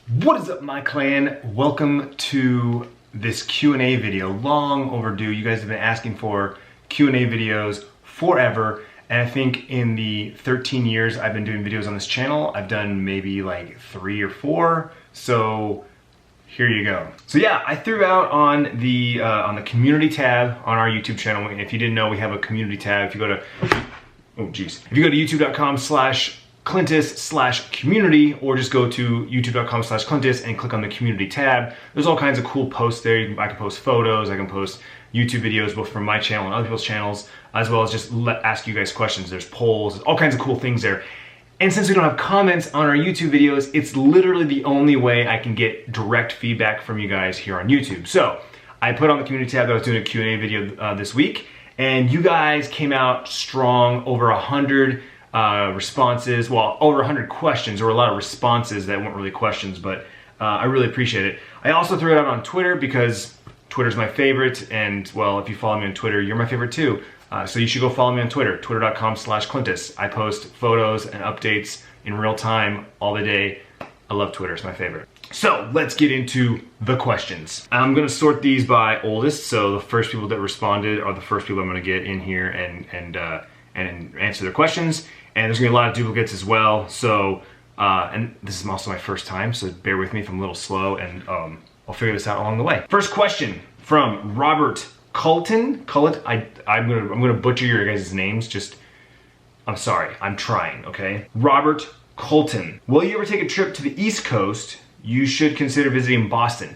What is up, my clan? Welcome to this Q&A video. Long overdue. You guys have been asking for Q&A videos forever, and I think in the 13 years I've been doing videos on this channel, I've done maybe like 3 or 4. So here you go. So yeah, I threw out on the community tab on our YouTube channel. If you didn't know, we have a community tab. If you go to if you go to youtube.com/Clintus/community, or just go to youtube.com/Clintus and click on the community tab. There's all kinds of cool posts there. I can post photos, I can post YouTube videos, both from my channel and other people's channels, as well as just ask you guys questions. There's polls, all kinds of cool things there. And since we don't have comments on our YouTube videos, it's literally the only way I can get direct feedback from you guys here on YouTube. So I put on the community tab that I was doing a Q&A video this week, and you guys came out strong. Over 100 responses, well, over 100 questions. There were a lot of responses that weren't really questions, but I really appreciate it. I also threw it out on Twitter because Twitter's my favorite, and well, if you follow me on Twitter, you're my favorite too. So you should go follow me on Twitter, twitter.com/Clintus. I post photos and updates in real time all the day. I love Twitter, it's my favorite. So let's get into the questions. I'm gonna sort these by oldest, so the first people that responded are the first people I'm gonna get in here and answer their questions. And there's gonna be a lot of duplicates as well. So, and this is also my first time, so bear with me if I'm a little slow, and I'll figure this out along the way. First question from Robert Culton. I'm gonna butcher your guys' names. I'm sorry, I'm trying, okay? Robert Colton. Will you ever take a trip to the East Coast? You should consider visiting Boston.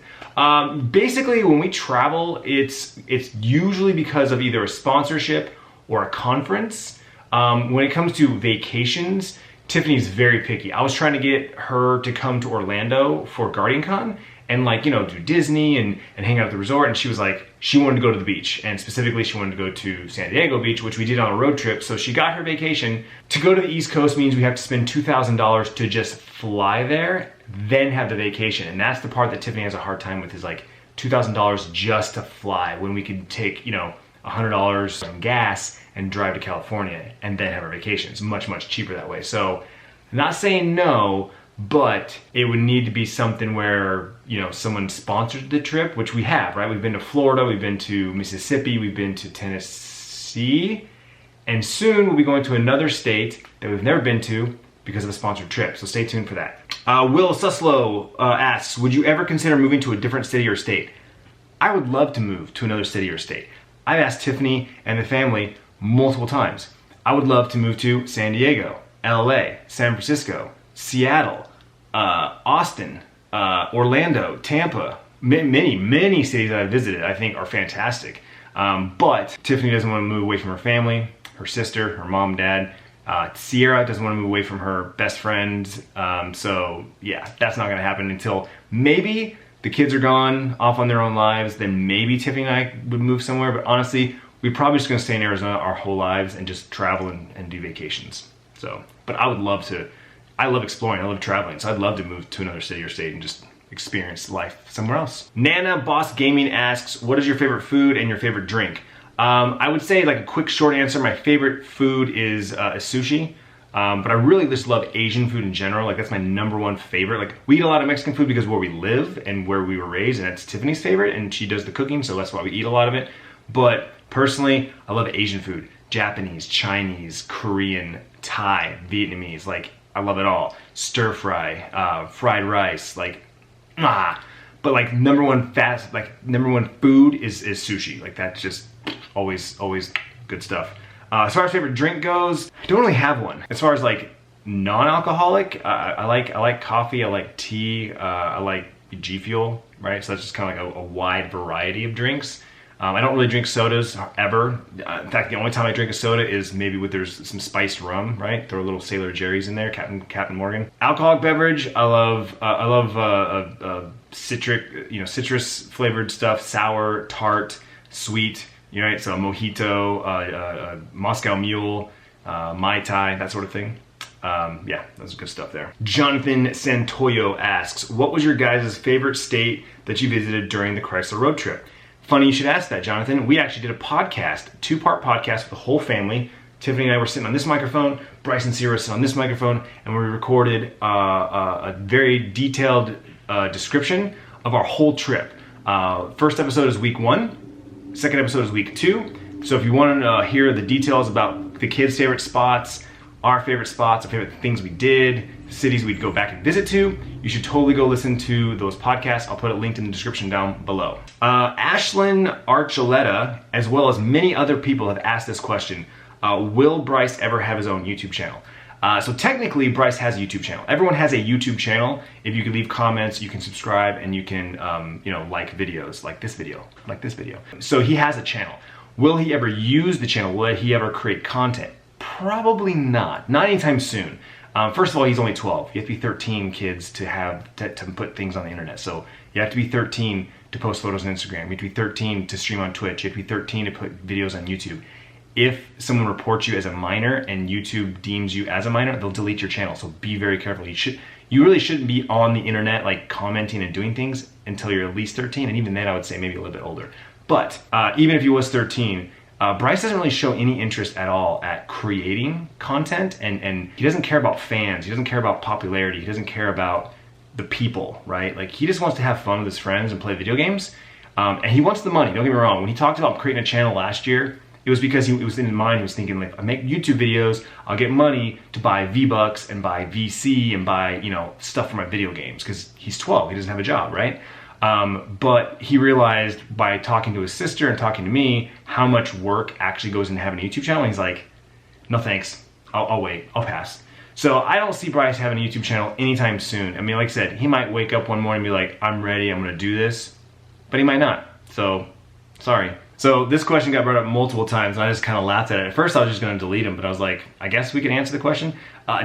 Basically, when we travel, it's usually because of either a sponsorship or a conference. When it comes to vacations, Tiffany's very picky. I was trying to get her to come to Orlando for GuardianCon and do Disney and hang out at the resort, and she was like, she wanted to go to the beach, and specifically she wanted to go to San Diego Beach, which we did on a road trip. So she got her vacation. To go to the East Coast means we have to spend $2,000 to just fly there, then have the vacation. And that's the part that Tiffany has a hard time with, is like $2,000 just to fly, when we could take, $100 on gas and drive to California and then have our vacation. It's much, much cheaper that way. So I'm not saying no, but it would need to be something where, someone sponsored the trip, which we have, right? We've been to Florida, we've been to Mississippi, we've been to Tennessee, and soon we'll be going to another state that we've never been to because of a sponsored trip. So stay tuned for that. Will Suslow asks, would you ever consider moving to a different city or state? I would love to move to another city or state. I've asked Tiffany and the family multiple times. I would love to move to San Diego, LA, San Francisco, Seattle, Austin, Orlando, Tampa. Many cities that I've visited I think are fantastic. But Tiffany doesn't want to move away from her family, her sister, her mom, dad. Sierra doesn't want to move away from her best friend. So yeah, that's not gonna happen until maybe the kids are gone off on their own lives. Then maybe Tiffany and I would move somewhere, but honestly, we're probably just gonna stay in Arizona our whole lives and just travel and do vacations. So, but I would love to. I love exploring, I love traveling, so I'd love to move to another city or state and just experience life somewhere else. Nana Boss Gaming asks, what is your favorite food and your favorite drink? I would say, like, a quick short answer, my favorite food is sushi, but I really just love Asian food in general. Like, that's my #1 favorite. Like, we eat a lot of Mexican food because where we live and where we were raised, and that's Tiffany's favorite, and she does the cooking, so that's why we eat a lot of it. But personally, I love Asian food. Japanese, Chinese, Korean, Thai, Vietnamese, like, I love it all. Stir fry, fried rice, like, but like #1 food is sushi. Like, that's just always good stuff. As far as favorite drink goes, I don't really have one. As far as like non-alcoholic, I like coffee, I like tea, I like G Fuel, right? So that's just kind of like a wide variety of drinks. I don't really drink sodas ever. In fact, the only time I drink a soda is maybe there's some spiced rum, right? Throw a little Sailor Jerry's in there, Captain Morgan. Alcoholic beverage, I love citrus flavored stuff, sour, tart, sweet, right? So mojito, Moscow Mule, Mai Tai, that sort of thing. Yeah, that's good stuff there. Jonathan Santoyo asks, what was your guys' favorite state that you visited during the Chrysler road trip? Funny you should ask that, Jonathan. We actually did a podcast, 2-part podcast with the whole family. Tiffany and I were sitting on this microphone, Bryce and Sierra were sitting on this microphone, and we recorded a very detailed description of our whole trip. First episode is week 1, second episode is week 2. So if you want to hear the details about the kids' favorite spots, our favorite things we did, cities we'd go back and visit to, you should totally go listen to those podcasts. I'll put it linked in the description down below. Ashlyn Archuleta, as well as many other people, have asked this question. Will Bryce ever have his own YouTube channel? So technically, Bryce has a YouTube channel. Everyone has a YouTube channel. If you can leave comments, you can subscribe, and you can, like videos, like this video. So he has a channel. Will he ever use the channel? Will he ever create content? Probably not. Not anytime soon. First of all, he's only 12. You have to be 13 kids to put things on the internet. So you have to be 13 to post photos on Instagram. You have to be 13 to stream on Twitch. You have to be 13 to put videos on YouTube. If someone reports you as a minor and YouTube deems you as a minor, they'll delete your channel. So be very careful. You really shouldn't be on the internet like commenting and doing things until you're at least 13. And even then, I would say maybe a little bit older. But even if he was 13, Bryce doesn't really show any interest at all at creating content, and he doesn't care about fans. He doesn't care about popularity. He doesn't care about the people, right? Like, he just wants to have fun with his friends and play video games. And he wants the money, don't get me wrong. When he talked about creating a channel last year, it was because it was in his mind, he was thinking, like, I make YouTube videos, I'll get money to buy V-Bucks and buy VC and buy, stuff for my video games, because he's 12, he doesn't have a job, right? But he realized by talking to his sister and talking to me how much work actually goes into having a YouTube channel, and he's like, no thanks, I'll wait, I'll pass. So I don't see Bryce having a YouTube channel anytime soon. I mean, like I said, he might wake up one morning and be like, I'm ready, I'm gonna do this, but he might not, so sorry. So this question got brought up multiple times, and I just kind of laughed at it. At first, I was just going to delete him, but I was like, I guess we can answer the question.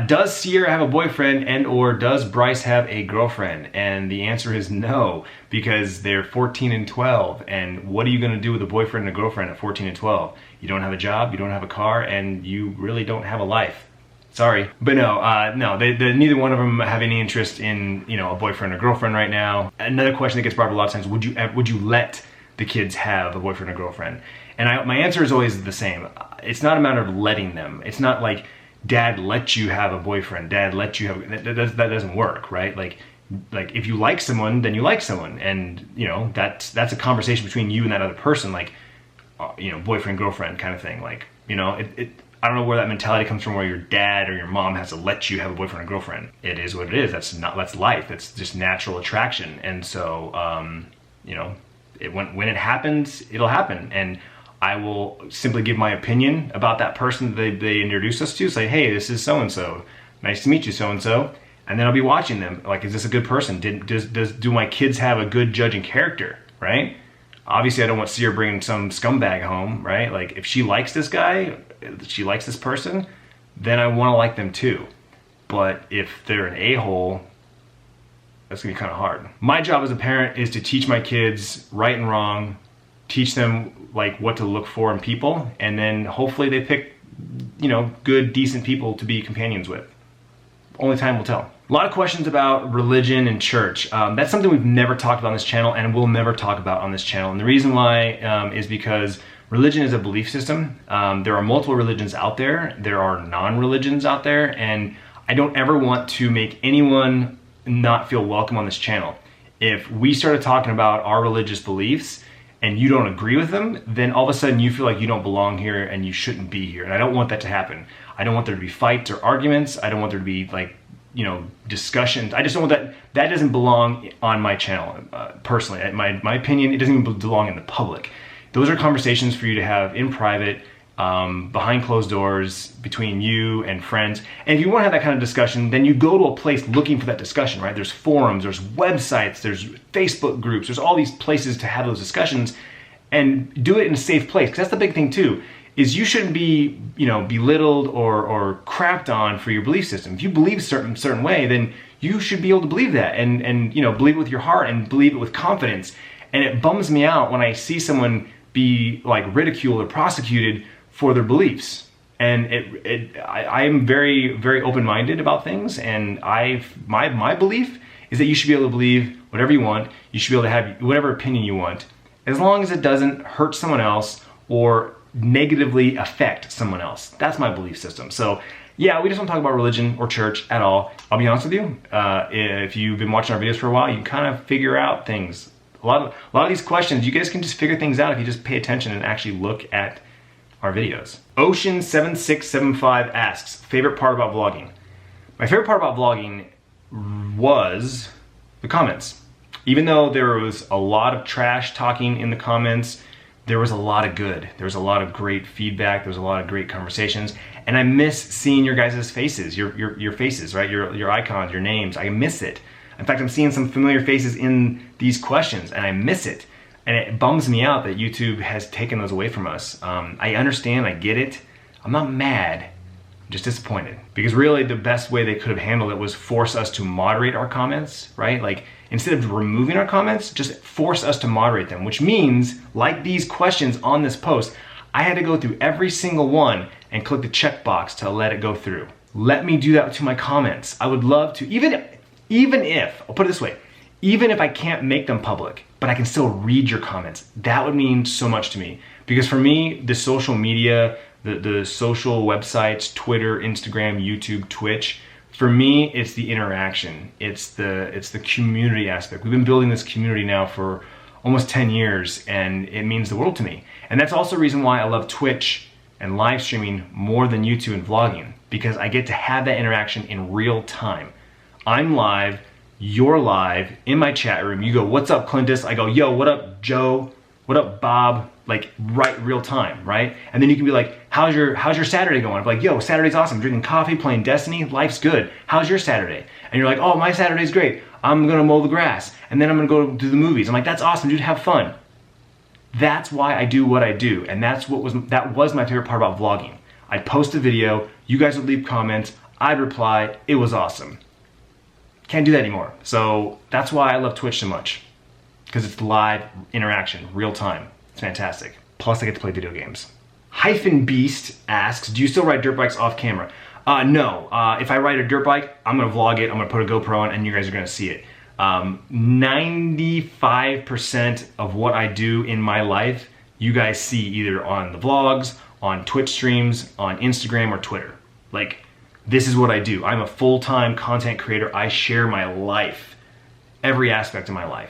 Does Sierra have a boyfriend, and/or does Bryce have a girlfriend? And the answer is no, because they're 14 and 12. And what are you going to do with a boyfriend and a girlfriend at 14 and 12? You don't have a job, you don't have a car, and you really don't have a life. Sorry, but no, neither one of them have any interest in a boyfriend or girlfriend right now. Another question that gets brought up a lot of times: Would you let the kids have a boyfriend or girlfriend? And my answer is always the same. It's not a matter of letting them. It's not like dad let you have a boyfriend, dad let you have, that doesn't work, right? Like if you like someone, then you like someone, and that's a conversation between you and that other person, like boyfriend, girlfriend kind of thing. Like, I don't know where that mentality comes from, where your dad or your mom has to let you have a boyfriend or girlfriend. It is what it is. That's life. It's just natural attraction. And so when it happens, it'll happen, and I will simply give my opinion about that person that they introduce us to. Say, hey, this is so-and-so. Nice to meet you, so-and-so. And then I'll be watching them. Like, is this a good person? Do my kids have a good judging character, right? Obviously, I don't want Sierra bringing some scumbag home, right? Like, if she likes this guy, if she likes this person, then I want to like them too. But if they're an a-hole, that's gonna be kind of hard. My job as a parent is to teach my kids right and wrong, teach them like what to look for in people, and then hopefully they pick, good, decent people to be companions with. Only time will tell. A lot of questions about religion and church. That's something we've never talked about on this channel, and we'll never talk about on this channel. And the reason why is because religion is a belief system. There are multiple religions out there. There are non-religions out there, and I don't ever want to make anyone not feel welcome on this channel. If we started talking about our religious beliefs and you don't agree with them, then all of a sudden you feel like you don't belong here and you shouldn't be here. And I don't want that to happen. I don't want there to be fights or arguments. I don't want there to be discussions. I just don't want that. That doesn't belong on my channel. Personally, my opinion, it doesn't even belong in the public. Those are conversations for you to have in private, behind closed doors, between you and friends. And if you want to have that kind of discussion, then you go to a place looking for that discussion, right? There's forums, there's websites, there's Facebook groups, there's all these places to have those discussions, and do it in a safe place. Because that's the big thing too, is you shouldn't be, belittled or crapped on for your belief system. If you believe a certain way, then you should be able to believe that and believe it with your heart and believe it with confidence. And it bums me out when I see someone be like ridiculed or prosecuted for their beliefs. And I am very, very open-minded about things, and my belief is that you should be able to believe whatever you want. You should be able to have whatever opinion you want, as long as it doesn't hurt someone else or negatively affect someone else. That's my belief system. So yeah, we just don't talk about religion or church at all. I'll be honest with you, if you've been watching our videos for a while, you can kind of figure out things. A lot of these questions, you guys can just figure things out if you just pay attention and actually look at our videos. Ocean7675 asks, favorite part about vlogging? My favorite part about vlogging was the comments. Even though there was a lot of trash talking in the comments, there was a lot of good. There was a lot of great feedback. There was a lot of great conversations. And I miss seeing your guys' faces, your faces, right? Your icons, your names. I miss it. In fact, I'm seeing some familiar faces in these questions and I miss it. And it bums me out that YouTube has taken those away from us. I understand, I get it. I'm not mad, I'm just disappointed. Because really the best way they could have handled it was force us to moderate our comments, right? Like instead of removing our comments, just force us to moderate them, which means, like these questions on this post, I had to go through every single one and click the checkbox to let it go through. Let me do that to my comments. I would love to, even if, I'll put it this way, even if I can't make them public, but I can still read your comments, that would mean so much to me. Because for me, the social media, the social websites, Twitter, Instagram, YouTube, Twitch, for me, it's the interaction. It's the community aspect. We've been building this community now for almost 10 years and it means the world to me. And that's also the reason why I love Twitch and live streaming more than YouTube and vlogging, because I get to have that interaction in real time. I'm live, you're live in my chat room. You go, what's up, Clintus? I go, yo, what up, Joe? What up, Bob? Like right real time, right? And then you can be like, how's your Saturday going? I'm like, yo, Saturday's awesome. Drinking coffee, playing Destiny, life's good. How's your Saturday? And you're like, oh, my Saturday's great. I'm gonna mow the grass and then I'm gonna go do the movies. I'm like, that's awesome, dude, have fun. That's why I do what I do. And that was my favorite part about vlogging. I'd post a video, you guys would leave comments, I'd reply, it was awesome. Can't do that anymore. So that's why I love Twitch so much, because it's live interaction, real time. It's fantastic. Plus I get to play video games. Hyphen Beast asks, do you still ride dirt bikes off camera? No, if I ride a dirt bike, I'm gonna vlog it, I'm gonna put a GoPro on, and you guys are gonna see it. 95% of what I do in my life, you guys see either on the vlogs, on Twitch streams, on Instagram or Twitter. Like, this is what I do. I'm a full-time content creator. I share my life, every aspect of my life.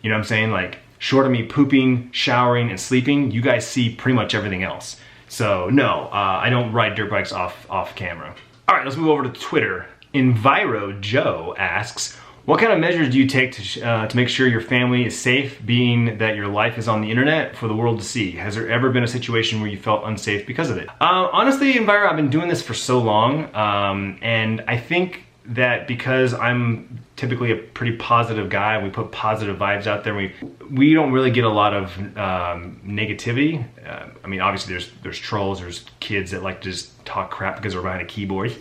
You know what I'm saying? Like, short of me pooping, showering, and sleeping, you guys see pretty much everything else. So no, I don't ride dirt bikes off camera. All right, let's move over to Twitter. Enviro Joe asks, what kind of measures do you take to make sure your family is safe, being that your life is on the internet for the world to see? Has there ever been a situation where you felt unsafe because of it? Honestly, Enviro, I've been doing this for so long, and I think that because I'm typically a pretty positive guy, we put positive vibes out there, we don't really get a lot of negativity. I mean, obviously there's trolls, there's kids that like to just talk crap because we're behind a keyboard.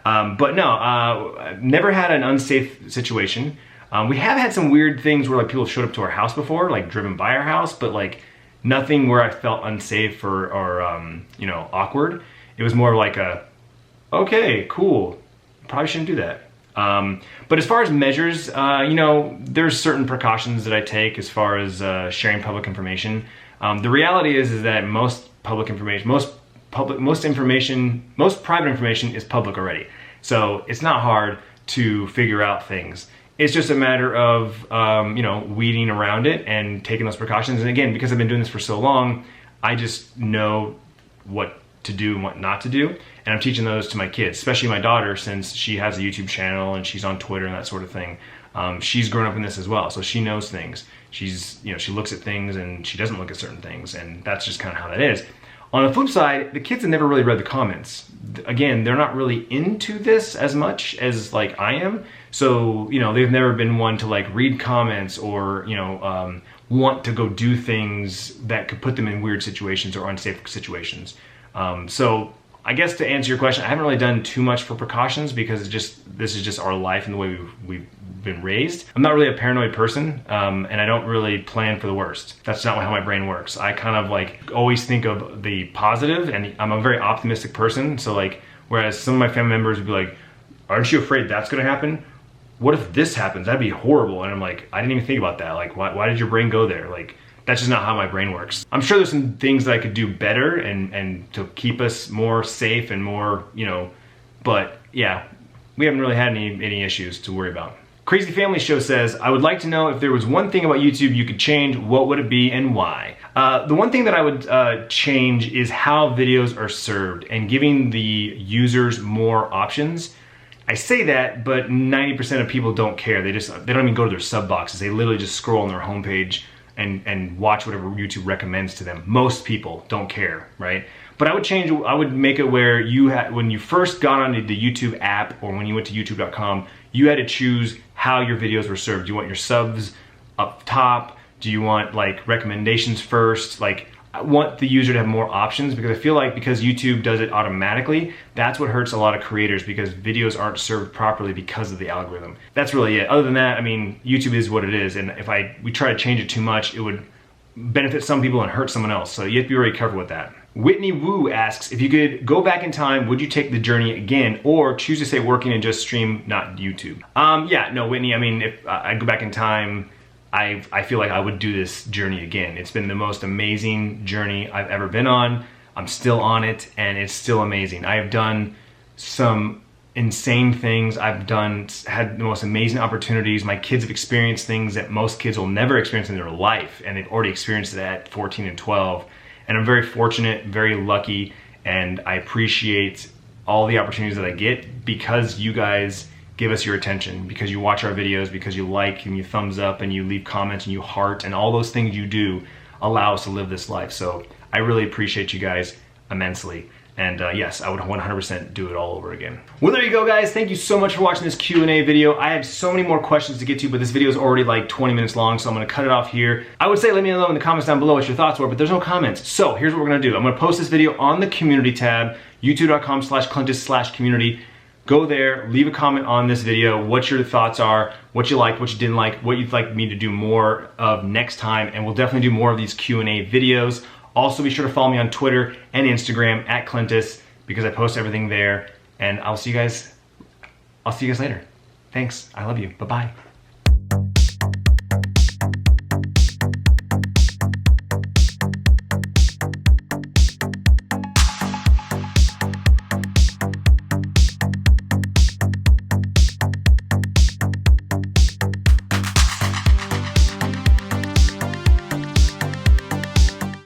But no, never had an unsafe situation. We have had some weird things where like people showed up to our house before, like driven by our house, but like nothing where I felt unsafe or you know, awkward. It was more like a, okay, cool, probably shouldn't do that. But as far as measures, you know, there's certain precautions that I take as far as sharing public information. The reality is that most public information, most private information is public already. So it's not hard to figure out things. It's just a matter of, you know, weeding around it and taking those precautions. And again, because I've been doing this for so long, I just know what to do and what not to do. And I'm teaching those to my kids, especially my daughter, since she has a YouTube channel and she's on Twitter and that sort of thing. She's grown up in this as well, so she knows things. She's, you know, she looks at things and she doesn't look at certain things, and that's just kind of how that is. On the flip side, the kids have never really read the comments. Again, they're not really into this as much as like I am. So, you know, they've never been one to like read comments or, you know, want to go do things that could put them in weird situations or unsafe situations. So I guess to answer your question, I haven't really done too much for precautions because this is just our life and the way we've been raised. I'm not really a paranoid person, and I don't really plan for the worst. That's not how my brain works. I kind of like always think of the positive, and I'm a very optimistic person. So like, whereas some of my family members would be like, aren't you afraid that's gonna happen? What if this happens? That'd be horrible. And I'm like, I didn't even think about that. Like, why did your brain go there? Like, that's just not how my brain works. I'm sure there's some things that I could do better and to keep us more safe and more, you know, But yeah, we haven't really had any issues to worry about. Crazy Family Show says, I would like to know if there was one thing about YouTube you could change, what would it be and why? The one thing that I would change is how videos are served and giving the users more options. I say that, but 90% of people don't care. They don't even go to their sub boxes. They literally just scroll on their homepage and watch whatever YouTube recommends to them. Most people don't care, right? But I would make it where when you first got onto the YouTube app or when you went to youtube.com, you had to choose how your videos were served. Do you want your subs up top? Do you want like recommendations first? Like, I want the user to have more options, because I feel like because YouTube does it automatically, that's what hurts a lot of creators, because videos aren't served properly because of the algorithm. That's really it. Other than that, I mean, YouTube is what it is, and if we try to change it too much, it would benefit some people and hurt someone else. So you have to be very careful with that. Whitney Wu asks, if you could go back in time, would you take the journey again, or choose to stay working and just stream, not YouTube? Yeah, no, Whitney, I mean, if I go back in time, I feel like I would do this journey again. It's been the most amazing journey I've ever been on. I'm still on it, and it's still amazing. I have done some insane things. I've had the most amazing opportunities. My kids have experienced things that most kids will never experience in their life, and they've already experienced it at 14 and 12. And I'm very fortunate, very lucky, and I appreciate all the opportunities that I get because you guys give us your attention, because you watch our videos, because you like and you thumbs up and you leave comments and you heart, and all those things you do allow us to live this life. So I really appreciate you guys immensely. And yes, I would 100% do it all over again. Well, there you go, guys. Thank you so much for watching this Q&A video. I had so many more questions to get to, but this video is already like 20 minutes long, so I'm gonna cut it off here. I would say let me know in the comments down below what your thoughts were, but there's no comments. So here's what we're gonna do. I'm gonna post this video on the community tab, youtube.com/Clintus/community. Go there, leave a comment on this video, what your thoughts are, what you liked, what you didn't like, what you'd like me to do more of next time, and we'll definitely do more of these Q&A videos. Also, be sure to follow me on Twitter and Instagram at Clintus, because I post everything there. And I'll see you guys later. Thanks. I love you. Bye-bye.